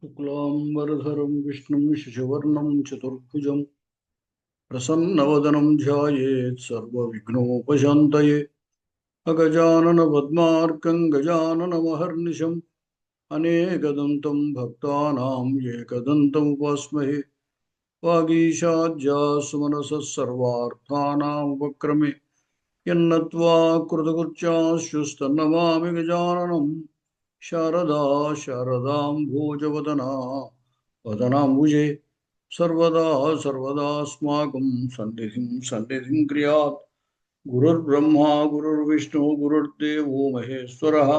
शुक्लाम्बरधरं विष्णुं शशिवर्णं चतुर्भुजं प्रसन्नवदनं ध्यायेत् सर्वविघ्नोपशान्तये। अगजाननपद्मार्कं गजाननमहर्निशम् अनेकदन्तं भक्तानां एकदन्तमुपास्महे। वागीशाद्यासुमनसः सर्वार्थानामुपक्रमे यन्नत्वा कृतकृत्याश्चुस्तन्नमामि गजाननं शारदा शारदां भोजवदना वदनाम्बुजे सर्वदा सर्वदास्माकं सन्निधिं क्रियात्। गुरुर्ब्रह्मा गुरुर्विष्णु गुरुर्देवो महेश्वरः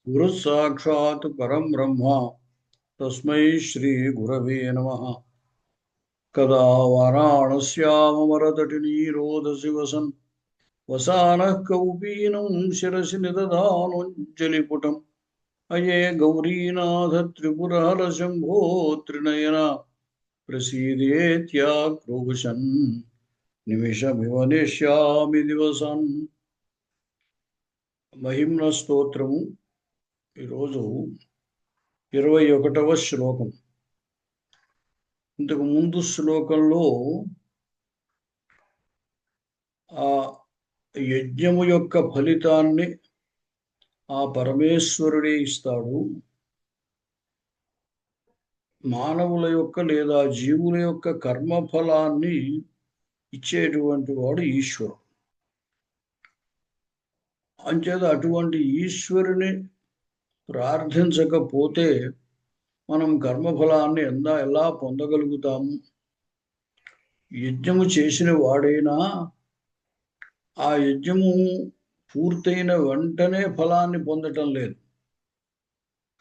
गुरुः साक्षात् परं ब्रह्म तस्मै श्रीगुरवे नमः। कदा वाराणस्यामरतटिनीरोधसि वसन् वसानः कौपीनं शिरसि निदधानोज्जलिपुटम् अये गौरीनाथ त्रिपुरहर शम्भो त्रिनयन प्रसीदेत्याक्रोशन् నిమిషమివ నిశ్యామి దివసన్. మహిమ్న స్తోత్రము ఈరోజు 21వ శ్లోకం. ఇంతకు ముందు శ్లోకంలో ఆ యజ్ఞము యొక్క ఫలితాన్ని ఆ పరమేశ్వరుడే ఇస్తాడు. మానవుల యొక్క లేదా జీవుల యొక్క కర్మఫలాన్ని ఇచ్చేటువంటి వాడు ఈశ్వరుడు. అంచేత అటువంటి ఈశ్వరుని ప్రార్థించకపోతే మనం కర్మఫలాన్ని ఎలా పొందగలుగుతాము? యజ్ఞము చేసిన వాడైనా ఆ యజ్ఞము పూర్తయిన వెంటనే ఫలాన్ని పొందటం లేదు,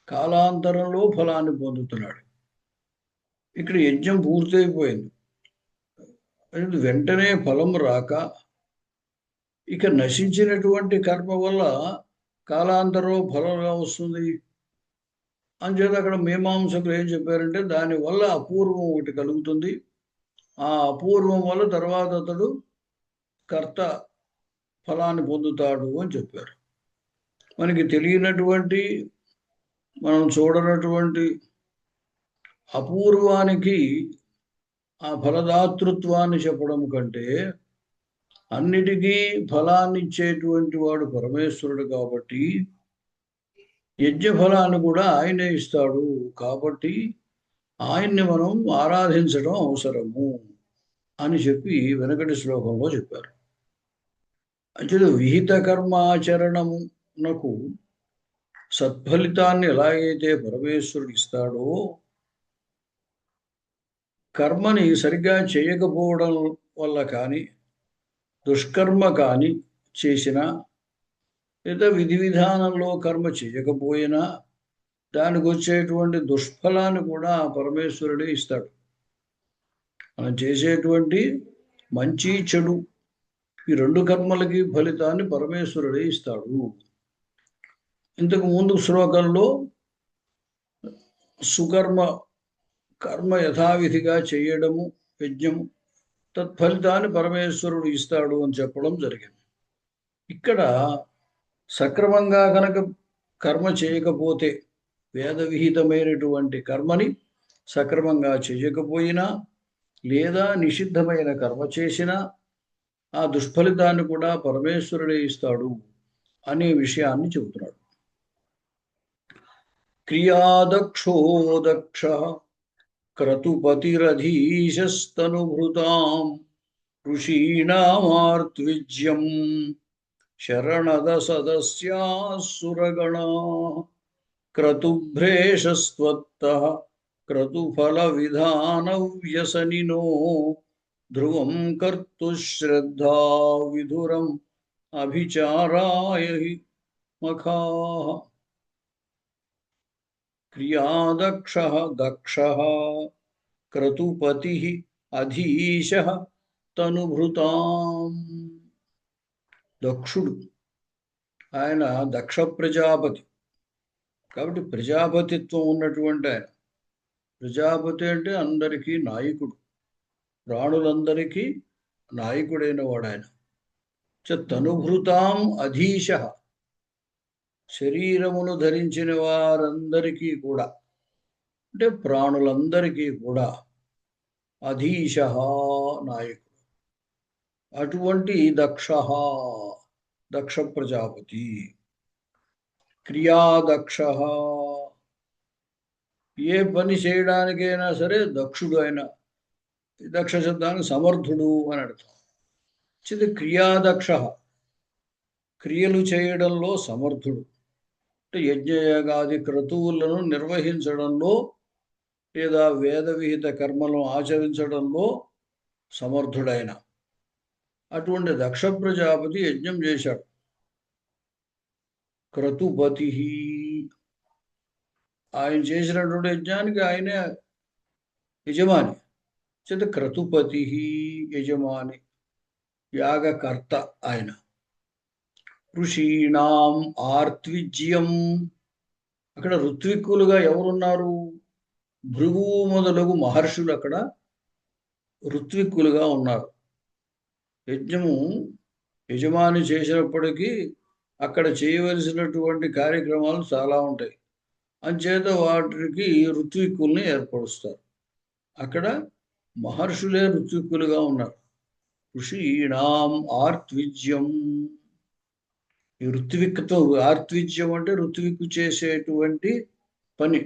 కాలాంతరంలో ఫలాన్ని పొందుతున్నాడు. ఇక్కడ యజ్ఞం పూర్తయిపోయింది, వెంటనే ఫలం రాక ఇక నశించినటువంటి కర్మ వల్ల కాలాంతరం ఫలంగా వస్తుంది. అంచేత అక్కడ మీమాంసకులు ఏం చెప్పారంటే దానివల్ల అపూర్వం ఒకటి కలుగుతుంది. ఆ అపూర్వం వల్ల తర్వాత అతడు కర్త ఫలాన్ని పొందుతాడు అని చెప్పారు. మనకి తెలియనటువంటి, మనం చూడనటువంటి అపూర్వానికి ఆ ఫలదాతృత్వాన్ని చెప్పడం కంటే అన్నిటికీ ఫలాన్ని ఇచ్చేటువంటి వాడు పరమేశ్వరుడు కాబట్టి యజ్ఞ ఫలాన్ని కూడా ఆయనే ఇస్తాడు. కాబట్టి ఆయన్ని మనం ఆరాధించడం అవసరము అని చెప్పి వెనకటి శ్లోకంలో చెప్పారు. అంటే విహిత కర్మాచరణమునకు సత్ఫలితాన్ని ఎలాగైతే పరమేశ్వరుడు ఇస్తాడో, కర్మని సరిగ్గా చేయకపోవడం వల్ల కానీ దుష్కర్మ కానీ చేసినా లేదా విధి విధానంలో కర్మ చేయకపోయినా దానికి వచ్చేటువంటి దుష్ఫలాన్ని కూడా పరమేశ్వరుడే ఇస్తాడు. మనం చేసేటువంటి మంచి చెడు ఈ రెండు కర్మలకి ఫలితాన్ని పరమేశ్వరుడే ఇస్తాడు. ఇంతకు ముందు శ్లోకంలో కర్మ యథావిధిగా చేయడము యజ్ఞము తత్ఫలితాన్ని పరమేశ్వరుడు ఇస్తాడు అని చెప్పడం జరిగింది. ఇక్కడ సక్రమంగా కనుక కర్మ చేయకపోతే, వేద విహితమైనటువంటి కర్మని సక్రమంగా చేయకపోయినా లేదా నిషిద్ధమైన కర్మ చేసినా ఆ దుష్ఫలితాన్ని కూడా పరమేశ్వరుడే ఇస్తాడు అనే విషయాన్ని చెబుతున్నాడు. క్రియాదక్షో దక్ష క్రతుపతిరధీశస్తనుభృతాం ఋషీణామార్త్విజ్యం శరణద సదస్యాసురగణా క్రతుభ్రేషస్త్వత్తః క్రతుఫల విధాన వ్యసనినో ధ్రువం కర్తుశ్రద్ధా విధురం అభిచారాయ మఖాః. క్రియాదక్షః దక్షః క్రతుపతిః అధీశః తనుభృతాం. దక్షుడు ఆయన దక్ష ప్రజాపతి కాబట్టి ప్రజాపతిత్వం ఉన్నటువంటి ఆయన. ప్రజాపతి అంటే అందరికీ నాయకుడు, ప్రాణులందరికీ నాయకుడైన వాడు ఆయన. తనుభృతాం అధీశ, శరీరమును ధరించిన వారందరికీ కూడా అంటే ప్రాణులందరికీ కూడా అధీశ నాయకుడు. అటువంటి దక్ష ప్రజాపతి. క్రియాదక్ష, ఏ పని చేయడానికైనా సరే దక్షుడు ఆయన. దక్ష శబ్దానికి సమర్థుడు అని అర్థం. చిది క్రియాదక్ష, క్రియలు చేయడంలో సమర్థుడు. అంటే యజ్ఞయాగాది క్రతువులను నిర్వహించడంలో లేదా వేద విహిత కర్మలను ఆచరించడంలో సమర్థుడైన అటువంటి దక్ష ప్రజాపతి యజ్ఞం చేశాడు. క్రతుపతి, ఆయన చేసినటువంటి యజ్ఞానికి ఆయనే యజమాని. చేత క్రతుపతి యజమాని, యాగకర్త ఆయన. ఋషీణాం ఆర్త్విజ్యం, అక్కడ ఋత్విక్కులుగా ఎవరున్నారు? భృగువు మొదలగు మహర్షులు అక్కడ ఋత్విక్కులుగా ఉన్నారు. యజ్ఞము యజమాని చేసినప్పటికీ అక్కడ చేయవలసినటువంటి కార్యక్రమాలు చాలా ఉంటాయి. అంచేత వాటికి ఋత్విక్కుల్ని ఏర్పరుస్తారు. అక్కడ మహర్షులే ఋత్విక్కులుగా ఉన్నారు. ఋషీణాం ఆర్త్విజ్యం, ఈ ఋత్విక్తో, ఆర్త్విజ్యం అంటే ఋత్విక్కు చేసేటువంటి పని.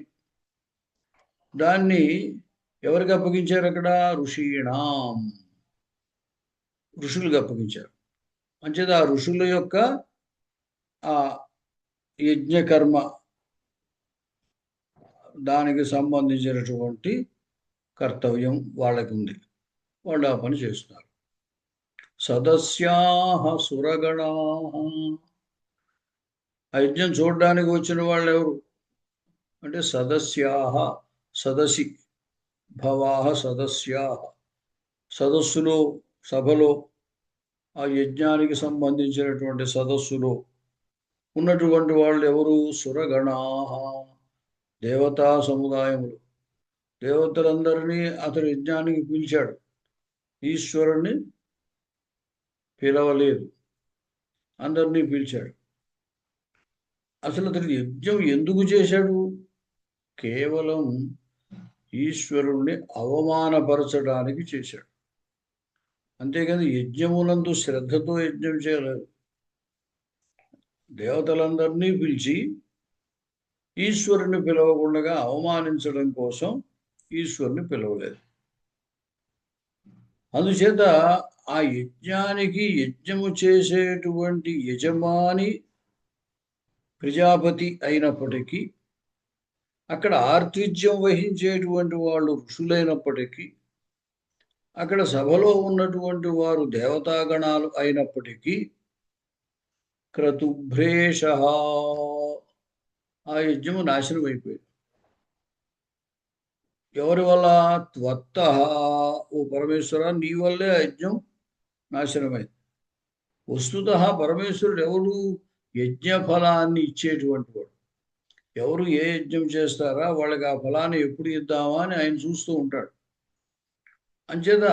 దాన్ని ఎవరికి అప్పగించారు? అక్కడ ఋషీణాం, ఋషులకు అప్పగించారు. అంచేత ఆ ఋషుల యొక్క ఆ యజ్ఞకర్మ దానికి సంబంధించినటువంటి కర్తవ్యం వాళ్ళకి ఉంది. వాళ్ళు ఆ పని చేస్తున్నారు. సదస్యాః సురగణాః, ఆ యజ్ఞం చూడడానికి వచ్చిన వాళ్ళు ఎవరు అంటే సదస్యాః, సదసి భవాః సదస్యాః, సదస్సులో, సభలో, ఆ యజ్ఞానికి సంబంధించినటువంటి సదస్సులో ఉన్నటువంటి వాళ్ళు ఎవరు? సురగణాః, దేవతా సముదాయములు. దేవతలందరినీ అతడు యజ్ఞానికి పిలిచాడు, ఈశ్వరుణ్ణి పిలవలేదు, అందరినీ పిలిచాడు. అసలు అతడు యజ్ఞం ఎందుకు చేశాడు? కేవలం ఈశ్వరుణ్ణి అవమానపరచడానికి చేశాడు. అంతేకాదు యజ్ఞమునందు శ్రద్ధతో యజ్ఞం చేయలేదు. దేవతలందరినీ పిలిచి ఈశ్వరుని పిలవకుండా అవమానించడం కోసం ఈశ్వరుని పిలవలేదు. అందుచేత ఆ యజ్ఞానికి యజ్ఞము చేసేటువంటి యజమాని ప్రజాపతి అయినప్పటికీ, అక్కడ ఆర్తిథ్యం వహించేటువంటి వాళ్ళు ఋషులైనప్పటికీ, అక్కడ సభలో ఉన్నటువంటి వారు దేవతాగణాలు అయినప్పటికీ, క్రతుభ్రేష, ఆ యజ్ఞము నాశనం అయిపోయింది. ఎవరి వల్ల? త్వత్త, ఓ పరమేశ్వర, నీ వల్లే ఆ యజ్ఞం నాశనమైంది. వస్తుత పరమేశ్వరుడు ఎవరు? యజ్ఞ ఫలాన్ని ఇచ్చేటువంటి వాడు. ఎవరు ఏ యజ్ఞం చేస్తారా వాళ్ళకి ఆ ఫలాన్ని ఎప్పుడు ఇద్దామా అని ఆయన చూస్తూ ఉంటాడు. అంచేత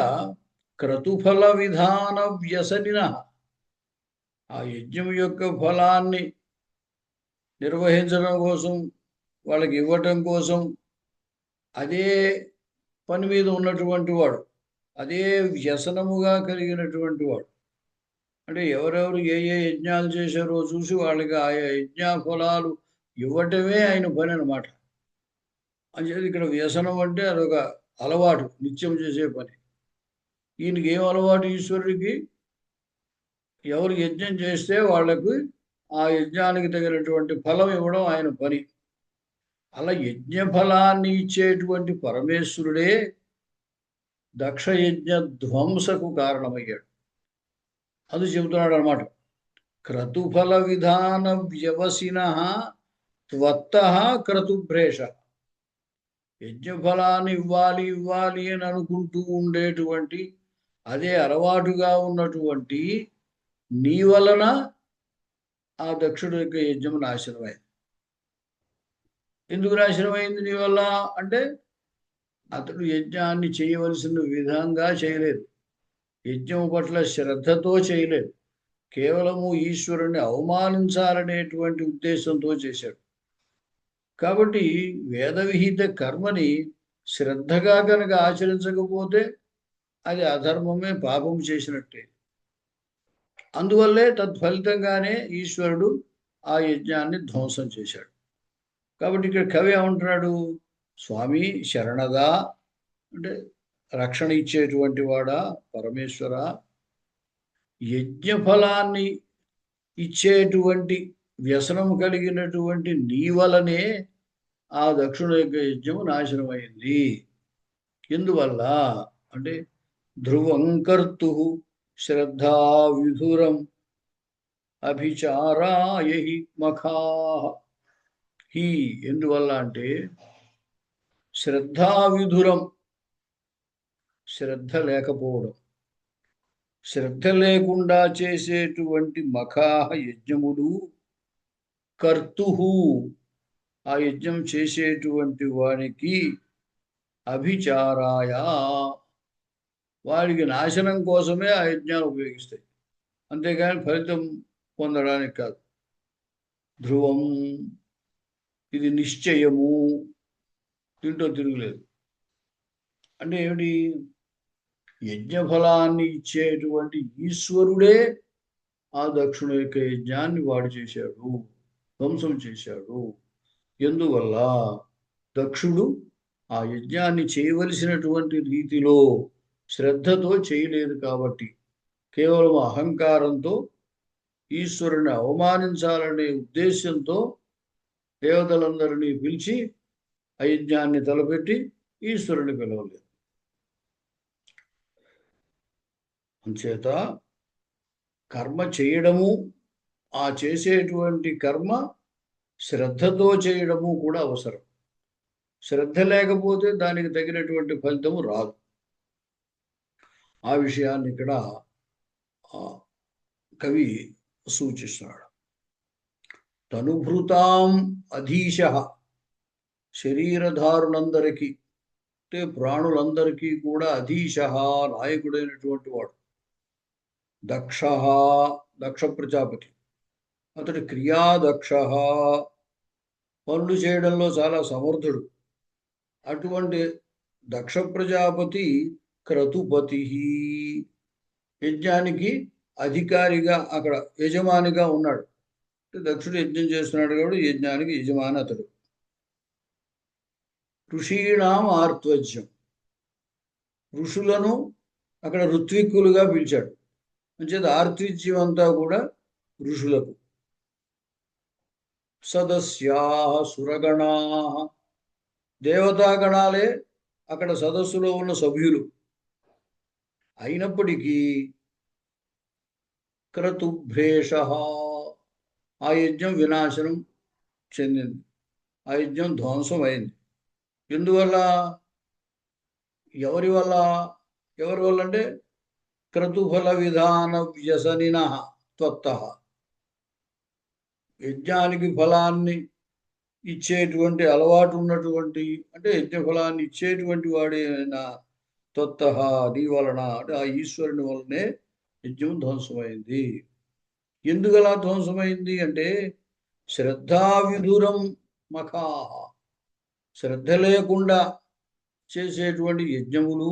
క్రతుఫల విధాన వ్యసనిన, ఆ యజ్ఞం యొక్క ఫలాన్ని నిర్వహించడం కోసం, వాళ్ళకి ఇవ్వటం కోసం, అదే పని మీద ఉన్నటువంటి వాడు, అదే వ్యసనముగా కలిగినటువంటి వాడు. అంటే ఎవరెవరు ఏ ఏ యజ్ఞాలు చేశారో చూసి వాళ్ళకి ఆయా యజ్ఞ ఫలాలు ఇవ్వటమే ఆయన పని అన్నమాట. అంచేది ఇక్కడ వ్యసనం అంటే అదొక అలవాటు, నిత్యం చేసే పని. ఈయనకి ఏం అలవాటు? ఈశ్వరుడికి ఎవరు యజ్ఞం చేస్తే వాళ్లకు ఆ యజ్ఞానికి తగినటువంటి ఫలం ఇవ్వడం ఆయన పని. అలా యజ్ఞ ఫలాన్ని ఇచ్చేటువంటి పరమేశ్వరుడే దక్షయజ్ఞ ధ్వంసకు కారణమయ్యాడు. అది చెబుతున్నాడు అన్నమాట. క్రతుఫల విధాన వ్యవసిన త్వత్త క్రతుభ్రేష, యజ్ఞఫలాన్ని ఇవ్వాలి ఇవ్వాలి అని అనుకుంటూ ఉండేటువంటి, అదే అలవాటుగా ఉన్నటువంటి నీ వలన ఆ దక్షుడు యొక్క యజ్ఞం నాశనమైంది. ఎందుకు నాశనమైంది నీ వల్ల అంటే, అతడు యజ్ఞాన్ని చేయవలసిన విధంగా చేయలేదు, యజ్ఞం పట్ల శ్రద్ధతో చేయలేదు, కేవలము ఈశ్వరుణ్ణి అవమానించాలనేటువంటి ఉద్దేశంతో చేశాడు. కాబట్టి వేద విహిత కర్మని శ్రద్ధగా కనుక ఆచరించకపోతే అది అధర్మమే, పాపం చేసినట్టే. అందువల్లే తత్ఫలితంగానే ఈశ్వరుడు ఆ యజ్ఞాన్ని ధ్వంసం చేశాడు. కాబట్టి ఇక్కడ కవి ఏమంటున్నాడు? స్వామి శరణదా అంటే రక్షణ ఇచ్చేటువంటి వాడా పరమేశ్వర, యజ్ఞ ఫలాన్ని ఇచ్చేటువంటి వ్యసనం కలిగినటువంటి నీ వలనే ఆ దక్షుణ యొక్క యజ్ఞము నాశనమైంది. ఎందువల్ల అంటే ధ్రువం కర్తు శ్రద్ధా విధురం అభిచారాయ హి మఖా. హి ఎందువల్ల అంటే శ్రద్ధా విధురం, శ్రద్ధ లేకపోవడం, శ్రద్ధ లేకుండా చేసేటువంటి మఖాహ యజ్ఞములు, కర్తు ఆ యజ్ఞం చేసేటువంటి వానికి, అభిచారాయ వాడికి నాశనం కోసమే ఆ యజ్ఞాన్ని ఉపయోగిస్తాయి, అంతేగాని ఫలితం పొందడానికి కాదు. ధ్రువం ఇది నిశ్చయము, దీంట్లో తిరుగులేదు. అంటే ఏమిటి? యజ్ఞఫలాన్ని ఇచ్చేటువంటి ఈశ్వరుడే ఆ దక్షుణ యొక్క యజ్ఞాన్ని వాడు చేశాడు, ధ్వంసం చేశాడు. ఎందువల్ల దక్షుడు ఆ యజ్ఞాన్ని చేయవలసినటువంటి రీతిలో శ్రద్ధతో చేయలేదు కాబట్టి, కేవలం అహంకారంతో ఈశ్వరుని అవమానించాలనే ఉద్దేశంతో దేవతలందరినీ పిలిచి ఆ యజ్ఞాన్ని తలపెట్టి ఈశ్వరుని పిలవలేదు. అంచేత కర్మ చేయడము, ఆ చేసేటువంటి కర్మ శ్రద్ధతో చేయడము కూడా అవసరం. శ్రద్ధ లేకపోతే దానికి తగినటువంటి ఫలితము రాదు. ఆ విషయాన్ని ఇక్కడ కవి సూచిస్తున్నాడు. తనుభృతాం అధీశ, శరీరధారులందరికీ అంటే ప్రాణులందరికీ కూడా అధీశ నాయకుడైనటువంటి వాడు. దక్ష, దక్ష ప్రజాపతి, అతడు క్రియాదక్ష, పనులు చేయడంలో చాలా సమర్థుడు. అటువంటి దక్ష ప్రజాపతి క్రతుపతి, యజ్ఞానికి అధికారిగా అక్కడ యజమానిగా ఉన్నాడు. దక్షుడు యజ్ఞం చేస్తున్నాడు కాబట్టి యజ్ఞానికి యజమాని అతడు. ఋషీణాం ఆర్త్వజ్యం, ఋషులను అక్కడ ఋత్విక్కులుగా పిలిచాడు. అంచేత ఆర్త్విజ్యం అంతా కూడా ఋషులకు. సదస్యా సురగణా, దేవతాగణాలే అక్కడ సదస్సులో ఉన్న సభ్యులు. అయినప్పటికీ క్రతుభ్రేష, ఆ యజ్ఞం వినాశనం చెందింది, ఆ యజ్ఞం ధ్వంసం అయింది. ఎందువల్ల? ఎవరి వల్ల? ఎవరి వల్ల అంటే క్రతుఫల విధాన వ్యసనిన త్వత్త, యజ్ఞానికి ఫలాన్ని ఇచ్చేటువంటి అలవాటు ఉన్నటువంటి, అంటే యజ్ఞ ఫలాన్ని ఇచ్చేటువంటి వాడైన త్వత్త, నీ వలన అంటే ఆ ఈశ్వరుని వలనే యజ్ఞం ధ్వంసమైంది. ఎందుకలా ధ్వంసమైంది అంటే శ్రద్ధా విధురం మఖాహ, శ్రద్ధ లేకుండా చేసేటువంటి యజ్ఞములు,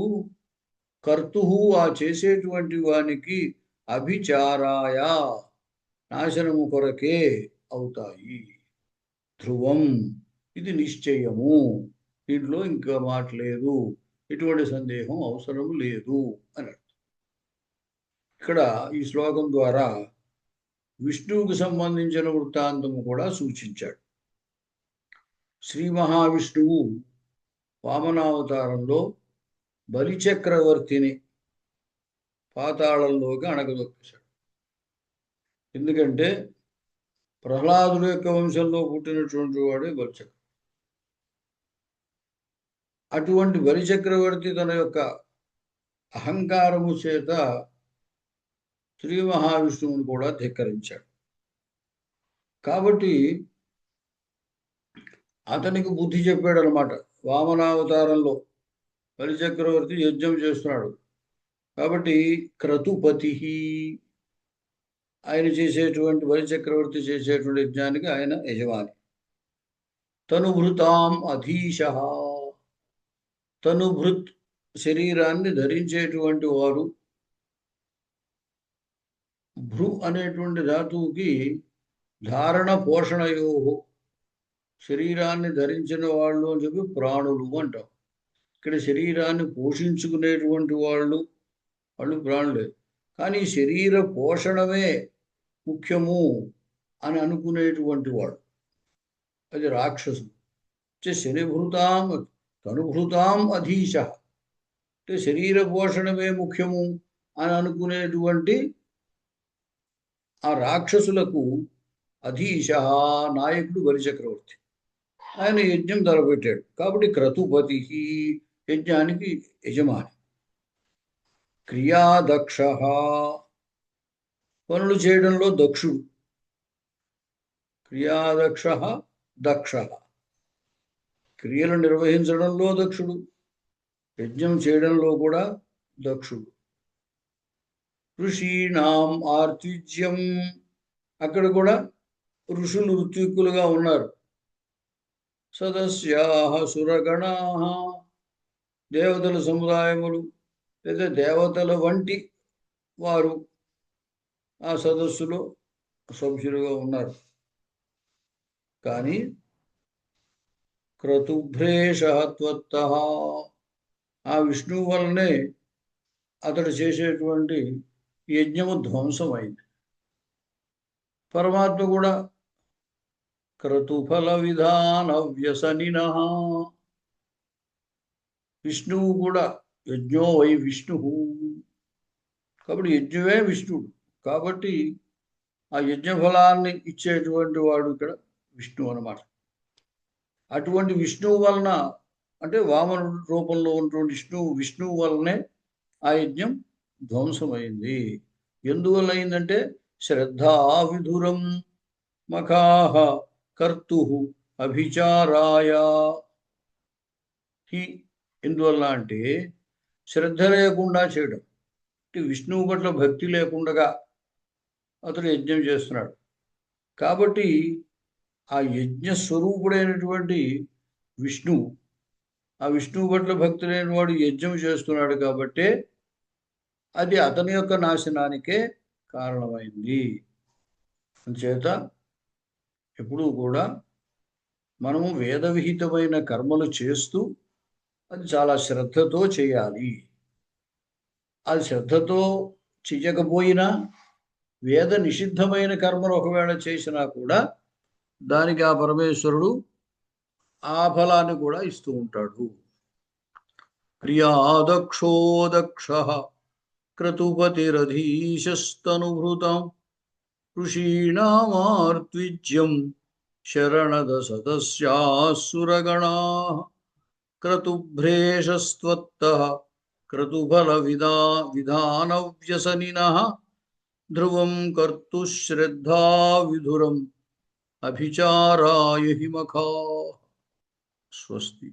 కర్తు ఆ చేసేటువంటి వానికి, అభిచారాయ నాశనము కొరకే అవుతాయి. ధ్రువం ఇది నిశ్చయము, దీంట్లో ఇంకా మాట లేదు, ఎటువంటి సందేహం అవసరం లేదు అని అర్థం. ఇక్కడ ఈ శ్లోకం ద్వారా విష్ణువుకు సంబంధించిన వృత్తాంతము కూడా సూచించాడు. శ్రీ మహావిష్ణువు వామనావతారంలో బలిచక్రవర్తిని పాతాళంలోకి అణగదొక్కేశాడు. ఎందుకంటే ప్రహ్లాదుల యొక్క వంశంలో పుట్టినటువంటి వాడే బలిచక్రవర్తి. అటువంటి బలిచక్రవర్తి తన యొక్క అహంకారము చేత శ్రీ మహావిష్ణువుని కూడా ధిక్కరించాడు. కాబట్టి అతనికి బుద్ధి చెప్పాడు అనమాట. వామనావతారంలో బలిచక్రవర్తి యజ్ఞం చేస్తున్నాడు కాబట్టి క్రతుపతి, ఆయన చేసేటువంటి బలిచక్రవర్తి చేసేటువంటి యజ్ఞానికి ఆయన యజమాని. తనుభృతాం అధీశః. తనుభృత్ శరీరాన్ని ధరించేటువంటి వారు. భృ అనేటువంటి ధాతువుకి ధారణ పోషణయో, శరీరాన్ని ధరించిన వాళ్ళు అని చెప్పి ప్రాణులు అంటాం. ఇక్కడ శరీరాన్ని పోషించుకునేటువంటి వాళ్ళు ప్రాణులే. కానీ శరీర పోషణమే ముఖ్యము అని అనుకునేటువంటి వాడు అది రాక్షసు. శనిభృతాం తనుభృతాం అధీశ అంటే శరీర పోషణమే ముఖ్యము అని అనుకునేటువంటి ఆ రాక్షసులకు అధీశ నాయకుడు బలిచక్రవర్తి. ఆయన యజ్ఞం తలపెట్టాడు కాబట్టి క్రతుపతి యజ్ఞానికి యజమాని. క్రియాదక్ష పనులు చేయడంలో దక్షుడు. క్రియాదక్ష దక్ష క్రియలు నిర్వహించడంలో దక్షుడు, యజ్ఞం చేయడంలో కూడా దక్షుడు. ఋషీణాం ఆర్తిజ్యం అక్కడ కూడా ఋషులు ఋత్విక్కులుగా ఉన్నారు. సదస్యాః సురగణాః దేవతల సముదాయములు లేదా దేవతల వంటి వారు ఆ సదస్సులో సభ్యులుగా ఉన్నారు. కానీ క్రతుభ్రేషః త్వత్తః ఆ విష్ణువు వల్లనే అతడు చేసేటువంటి యజ్ఞము ధ్వంసమైంది. పరమాత్మ కూడా క్రతుఫల విధాన వ్యసనినః విష్ణువు కూడా యజ్ఞో వై విష్ణు కాబట్టి యజ్ఞమే విష్ణుడు. కాబట్టి ఆ యజ్ఞ ఫలాన్ని ఇచ్చేటువంటి వాడు ఇక్కడ విష్ణువు అన్నమాట. అటువంటి విష్ణువు వలన అంటే వామన రూపంలో ఉన్నటువంటి విష్ణువు వలనే ఆ యజ్ఞం ధ్వంసమైంది. ఎందువల్ల అయిందంటే శ్రద్ధా విధురం మఖాహ కర్తు అభిచారాయ. ఎందువల్ల అంటే శ్రద్ధ లేకుండా చేయడం, విష్ణువు పట్ల భక్తి లేకుండా అతడు యజ్ఞం చేస్తున్నాడు. కాబట్టి ఆ యజ్ఞ స్వరూపుడైనటువంటి విష్ణువు, ఆ విష్ణువు పట్ల భక్తి లేని వాడు యజ్ఞం చేస్తున్నాడు కాబట్టి అది అతని యొక్క నాశనానికే కారణమైంది. అందుచేత ఎప్పుడూ కూడా మనము వేదవిహితమైన కర్మలు చేస్తూ అది చాలా శ్రద్ధతో చేయాలి. అది శ్రద్ధతో చెయ్యకపోయినా వేద నిషిద్ధమైన కర్మలు ఒకవేళ చేసినా కూడా దానికి ఆ పరమేశ్వరుడు ఆ ఫలాన్ని కూడా ఇస్తూ ఉంటాడు. క్రియాదక్షో దక్షః క్రతుపతిరధీశస్తనుభృతం ఋషీణామార్త్విజ్యం శరణద సదస్యాసురగణాః క్రతుభ్రేషస్త్వత్తః క్రతుఫల విధాన వ్యసనినః ధ్రువం కర్తుశ్రద్ధా విధురం అభిచారాయ హిమఖా. స్వస్తి.